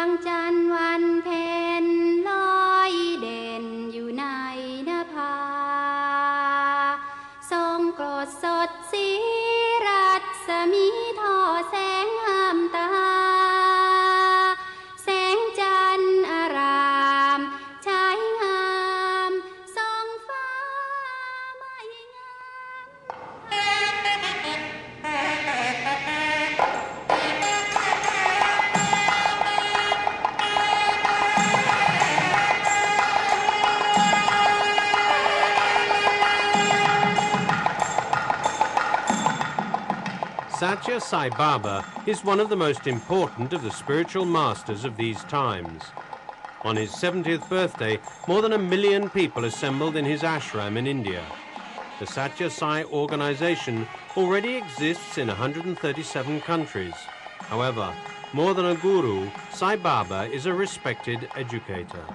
งจันทร์วันเพ็ญลอยเด่นอยู่ในนภาทรงโกรธสดสีรัศมีทอแสงงามตาแสงจันทร์อารามฉายงามส่องฟ้าไม่งามSathya Sai Baba is one of the most important of the spiritual masters of these times. On his 70th birthday, more than 1 million people assembled in his ashram in India. The Sathya Sai organization already exists in 137 countries. However, more than a guru, Sai Baba is a respected educator.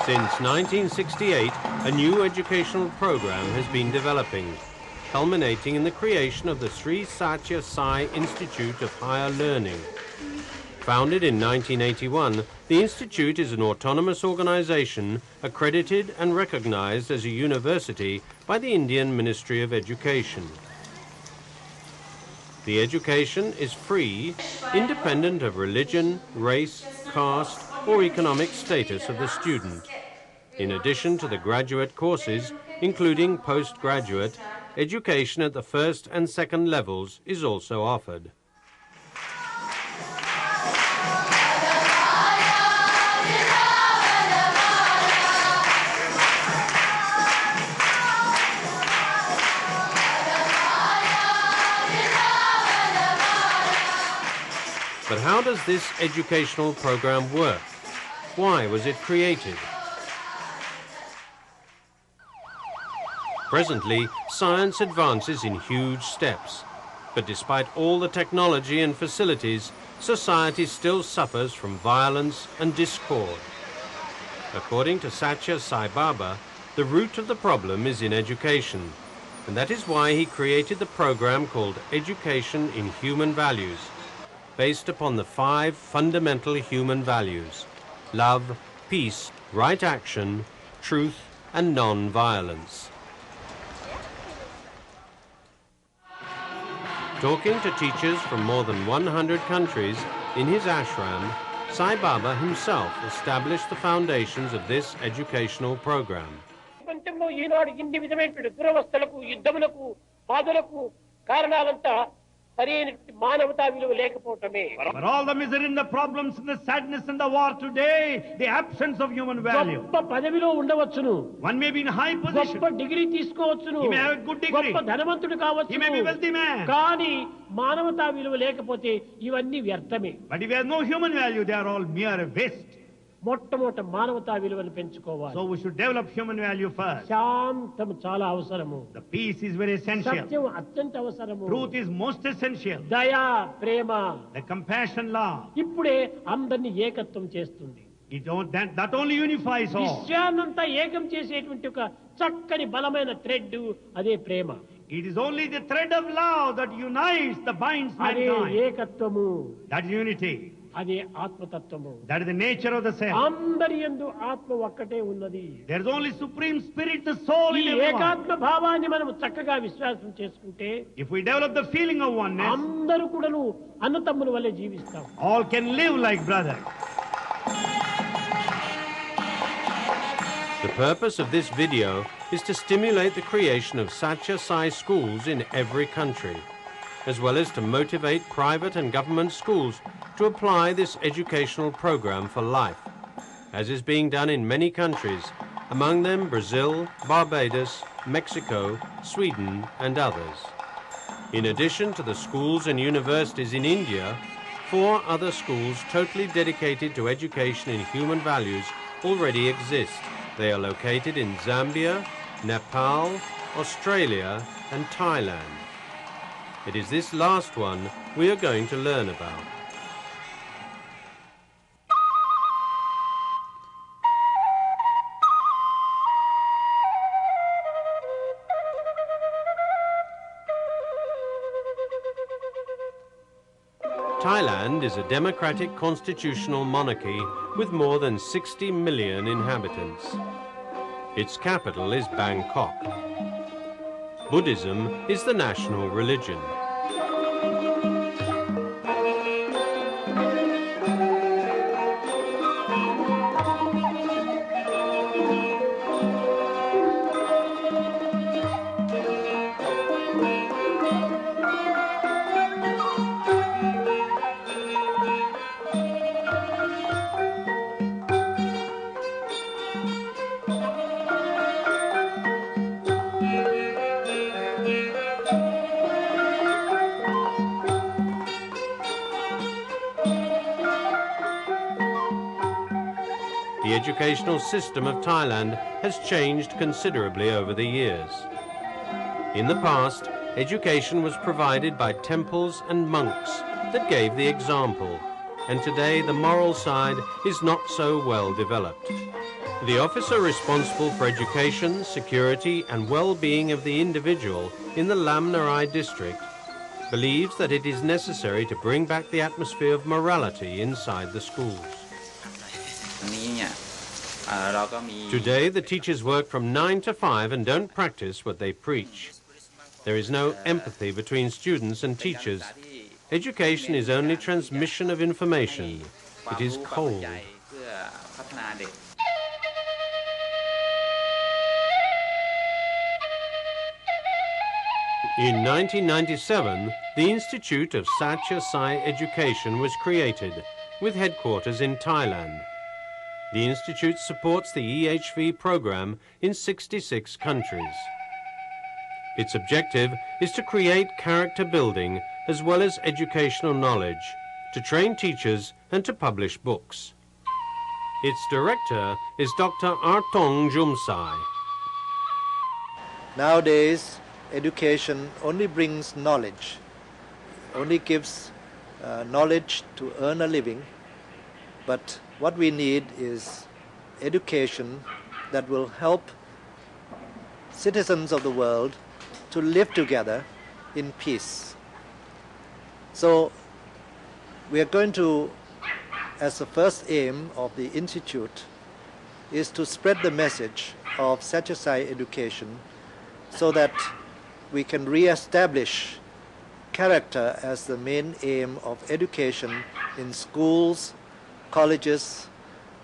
Since 1968, a new educational program has been developing, culminating in the creation of the Sri Sathya Sai Institute of Higher Learning. Founded in 1981, the institute is an autonomous organization accredited and recognized as a university by the Indian Ministry of Education. The education is free, independent of religion, race, caste, or economic status of the student. In addition to the graduate courses, including postgraduate, education at the first and second levels is also offered. But how does this educational program work? Why was it created? Presently, science advances in huge steps, but despite all the technology and facilities, society still suffers from violence and discord. According to Sathya Sai Baba, the root of the problem is in education, and that is why he created the program called Education in Human Values, based upon the 5 fundamental human values: love, peace, right action, truth, and non-violence. Talking to teachers from more than 100 countries in his ashram, Sai Baba himself established the foundations of this educational program. For all the misery and the problems and the sadness and the war today, the absence of human value. One may be in high position. He may have a good degree. He may be a wealthy man. But if he has no human value, they are all mere waste. So we should develop human value first. The peace is very essential. Truth is most essential. The compassion, love. That only unifies all. It is only the thread of love that unites, that binds mankind. That is unity. That is the nature of the self. There is only Supreme Spirit, the soul in everyone. If we develop the feeling of oneness, all can live like brothers. The purpose of this video is to stimulate the creation of Sathya Sai schools in every country, as well as to motivate private and government schools to apply this educational program for life, as is being done in many countries, among them Brazil, Barbados, Mexico, Sweden, and others. In addition to the schools and universities in India, 4 other schools totally dedicated to education in human values already exist. They are located in Zambia, Nepal, Australia, and Thailand. It is this last one we are going to learn about. Thailand is a democratic constitutional monarchy with more than 60 million inhabitants. Its capital is Bangkok. Buddhism is the national religion. The educational system of Thailand has changed considerably over the years. In the past, education was provided by temples and monks that gave the example, and today the moral side is not so well developed. The officer responsible for education, security and well-being of the individual in the Lam Narai district believes that it is necessary to bring back the atmosphere of morality inside the schools. Today, the teachers work from 9 to 5 and don't practice what they preach. There is no empathy between students and teachers. Education is only transmission of information. It is cold. In 1997, the Institute of Sathya Sai Education was created, with headquarters in Thailand. The institute supports the EHV program in 66 countries. Its objective is to create character building as well as educational knowledge, to train teachers and to publish books. Its director is Dr. Artong Jumsai. Nowadays, education only brings knowledge, only gives knowledge to earn a living, but what we need is education that will help citizens of the world to live together in peace. So we are going to, as the first aim of the Institute, is to spread the message of Sathya Sai education so that we can re-establish character as the main aim of education in schools, colleges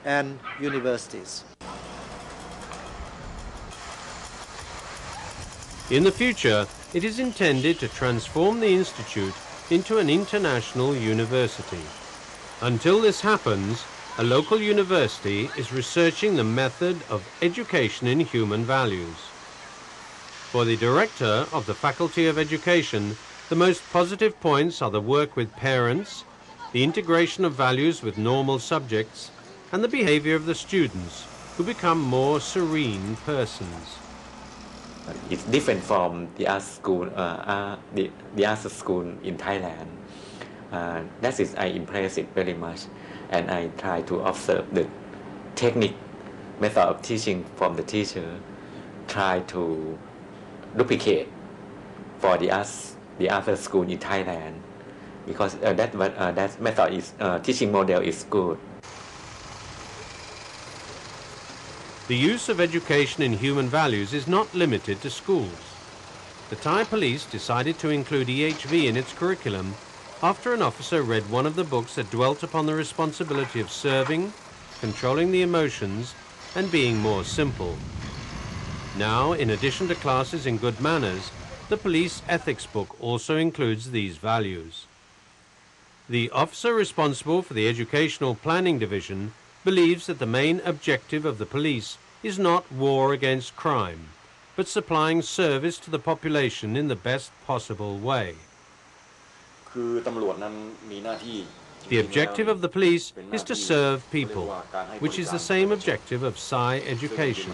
and universities. In the future, it is intended to transform the institute into an international university. Until this happens, a local university is researching the method of education in human values. For the director of the Faculty of Education, the most positive points are the work with parents, the integration of values with normal subjects, and the behavior of the students, who become more serene persons. It's different from the art school, the art school in Thailand. That is, I impress it very much, and I try to observe the technique, method of teaching from the teacher, try to duplicate for the other school in Thailand, because that method is teaching model is good. The use of education in human values is not limited to schools. The Thai police decided to include EHV in its curriculum after an officer read one of the books that dwelt upon the responsibility of serving, controlling the emotions, and being more simple. Now, in addition to classes in good manners, the police ethics book also includes these values. The officer responsible for the Educational Planning Division believes that the main objective of the police is not war against crime, but supplying service to the population in the best possible way. The objective of the police is to serve people, which is the same objective of Sai education.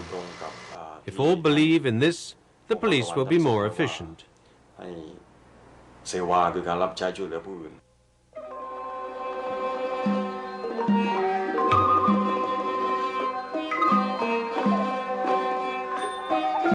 If all believe in this, the police will be more efficient.